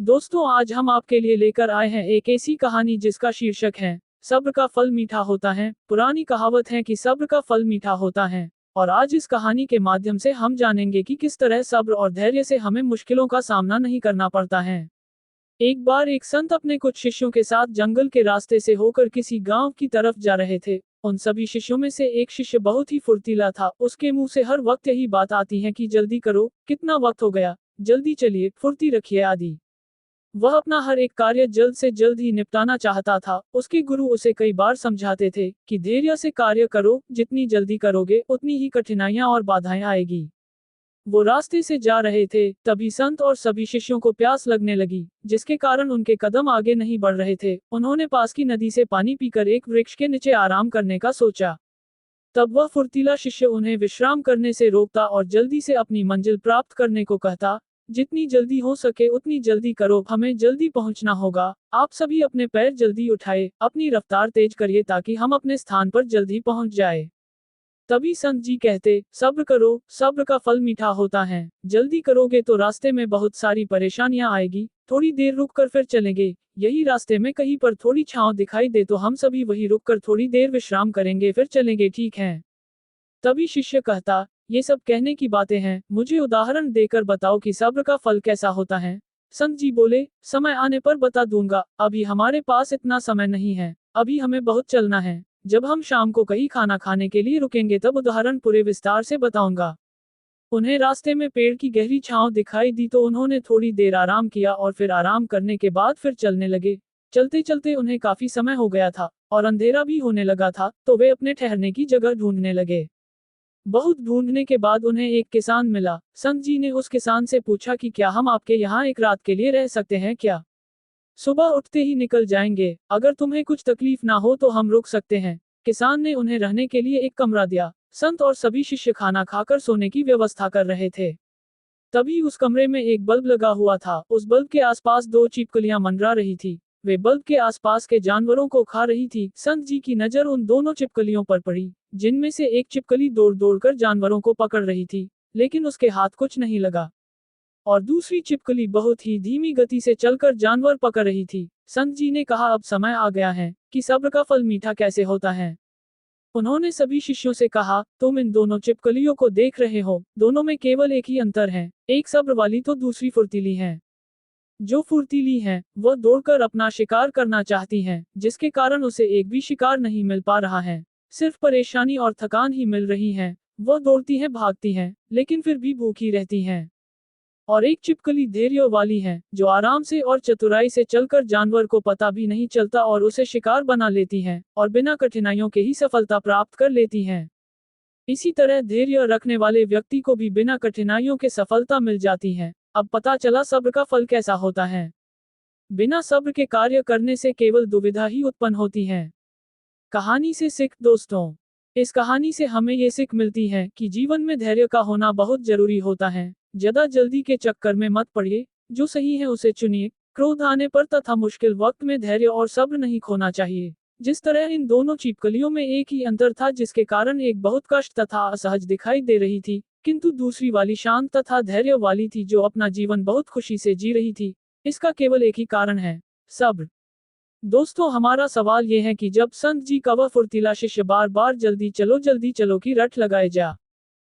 दोस्तों, आज हम आपके लिए लेकर आए हैं एक ऐसी कहानी जिसका शीर्षक है सब्र का फल मीठा होता है। पुरानी कहावत है कि सब्र का फल मीठा होता है, और आज इस कहानी के माध्यम से हम जानेंगे कि किस तरह सब्र और धैर्य से हमें मुश्किलों का सामना नहीं करना पड़ता है। एक बार एक संत अपने कुछ शिष्यों के साथ जंगल के रास्ते से होकर किसी गांव की तरफ जा रहे थे। उन सभी शिष्यों में से एक शिष्य बहुत ही फुर्तीला था। उसके मुंह से हर वक्त यही बात आती है कि जल्दी करो, कितना वक्त हो गया, जल्दी चलिए, फुर्ती रखिए आदि। वह अपना हर एक कार्य जल्द से जल्द ही निपटाना चाहता था। उसके गुरु उसे कई बार समझाते थे कि धैर्य से कार्य करो, जितनी जल्दी करोगे उतनी ही कठिनाइयां और बाधाएं आएगी। वो रास्ते से जा रहे थे, तभी संत और सभी शिष्यों को प्यास लगने लगी, जिसके कारण उनके कदम आगे नहीं बढ़ रहे थे। उन्होंने पास की नदी से पानी पीकर एक वृक्ष के नीचे आराम करने का सोचा। तब वह फुर्तीला शिष्य उन्हें विश्राम करने से रोकता और जल्दी से अपनी मंजिल प्राप्त करने को कहता। जितनी जल्दी हो सके उतनी जल्दी करो, हमें जल्दी पहुंचना होगा। आप सभी अपने पैर जल्दी उठाए, अपनी रफ्तार तेज करिए ताकि हम अपने स्थान पर जल्दी पहुंच जाए। तभी संत जी कहते, सब्र करो, सब्र का फल मीठा होता है। जल्दी करोगे तो रास्ते में बहुत सारी परेशानियां आएगी, थोड़ी देर रुक कर फिर चलेंगे। यही रास्ते में कहीं पर थोड़ी छांव दिखाई दे तो हम सभी वहीं रुककर थोड़ी देर विश्राम करेंगे, फिर चलेंगे, ठीक है? तभी शिष्य कहता, ये सब कहने की बातें हैं, मुझे उदाहरण देकर बताओ कि सब्र का फल कैसा होता है। संत जी बोले, समय आने पर बता दूंगा, अभी हमारे पास इतना समय नहीं है, अभी हमें बहुत चलना है। जब हम शाम को कहीं खाना खाने के लिए रुकेंगे तब उदाहरण पूरे विस्तार से बताऊंगा। उन्हें रास्ते में पेड़ की गहरी छांव दिखाई दी तो उन्होंने थोड़ी देर आराम किया और फिर आराम करने के बाद फिर चलने लगे। चलते चलते उन्हें काफी समय हो गया था और अंधेरा भी होने लगा था, तो वे अपने ठहरने की जगह ढूंढने लगे। बहुत ढूंढने के बाद उन्हें एक किसान मिला। संत जी ने उस किसान से पूछा कि क्या हम आपके यहाँ एक रात के लिए रह सकते हैं क्या? सुबह उठते ही निकल जाएंगे, अगर तुम्हें कुछ तकलीफ ना हो तो हम रुक सकते हैं। किसान ने उन्हें रहने के लिए एक कमरा दिया। संत और सभी शिष्य खाना खाकर सोने की व्यवस्था कर रहे थे। तभी उस कमरे में एक बल्ब लगा हुआ था। उस बल्ब के आसपास दो छिपकलियां मंडरा रही थी। वे बल्ब के आसपास के जानवरों को खा रही थी। संत जी की नजर उन दोनों छिपकलियों पर पड़ी, जिनमें से एक छिपकली दौड़ दौड़कर जानवरों को पकड़ रही थी, लेकिन उसके हाथ कुछ नहीं लगा, और दूसरी छिपकली बहुत ही धीमी गति से चलकर जानवर पकड़ रही थी। संत जी ने कहा, अब समय आ गया है कि सब्र का फल मीठा कैसे होता है। उन्होंने सभी शिष्यों से कहा, तुम इन दोनों छिपकलियों को देख रहे हो, दोनों में केवल एक ही अंतर है, एक सब्र वाली तो दूसरी फुर्तीली है। जो फुर्तीली है वह दौड़कर अपना शिकार करना चाहती है, जिसके कारण उसे एक भी शिकार नहीं मिल पा रहा है, सिर्फ परेशानी और थकान ही मिल रही है। वह दौड़ती है, भागती है, लेकिन फिर भी भूखी रहती है। और एक छिपकली धैर्य वाली है, जो आराम से और चतुराई से चलकर जानवर को पता भी नहीं चलता और उसे शिकार बना लेती है, और बिना कठिनाइयों के ही सफलता प्राप्त कर लेती है। इसी तरह धैर्य रखने वाले व्यक्ति को भी बिना कठिनाइयों के सफलता मिल जाती है। अब पता चला सब्र का फल कैसा होता है। बिना सब्र के कार्य करने से केवल दुविधा ही उत्पन्न होती है। कहानी से सीख। दोस्तों, इस कहानी से हमें ये सीख मिलती है कि जीवन में धैर्य का होना बहुत जरूरी होता है। ज्यादा जल्दी के चक्कर में मत पड़िए, जो सही है उसे चुनिए। क्रोध आने पर तथा मुश्किल वक्त में धैर्य और सब्र नहीं खोना चाहिए। जिस तरह इन दोनों छिपकलियों में एक ही अंतर था, जिसके कारण एक बहुत कष्ट तथा असहज दिखाई दे रही थी, किंतु दूसरी वाली शांत तथा धैर्य वाली थी, जो अपना जीवन बहुत खुशी से जी रही थी। इसका केवल एक ही कारण है, सब्र। दोस्तों, हमारा सवाल यह है कि जब संत जी का वह फुर्तीला शिष्य बार बार जल्दी चलो की रट लगाए जा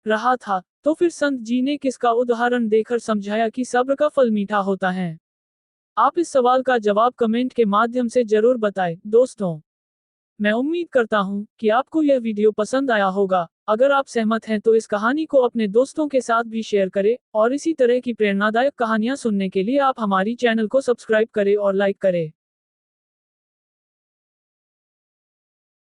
रहा था, तो फिर संत जी ने किसका उदाहरण देकर समझाया कि सब्र का फल मीठा होता है? आप इस सवाल का जवाब कमेंट के माध्यम से जरूर बताएं। दोस्तों, मैं उम्मीद करता हूं कि आपको यह वीडियो पसंद आया होगा। अगर आप सहमत हैं तो इस कहानी को अपने दोस्तों के साथ भी शेयर करें, और इसी तरह की प्रेरणादायक कहानियां सुनने के लिए आप हमारी चैनल को सब्सक्राइब करें और लाइक करें।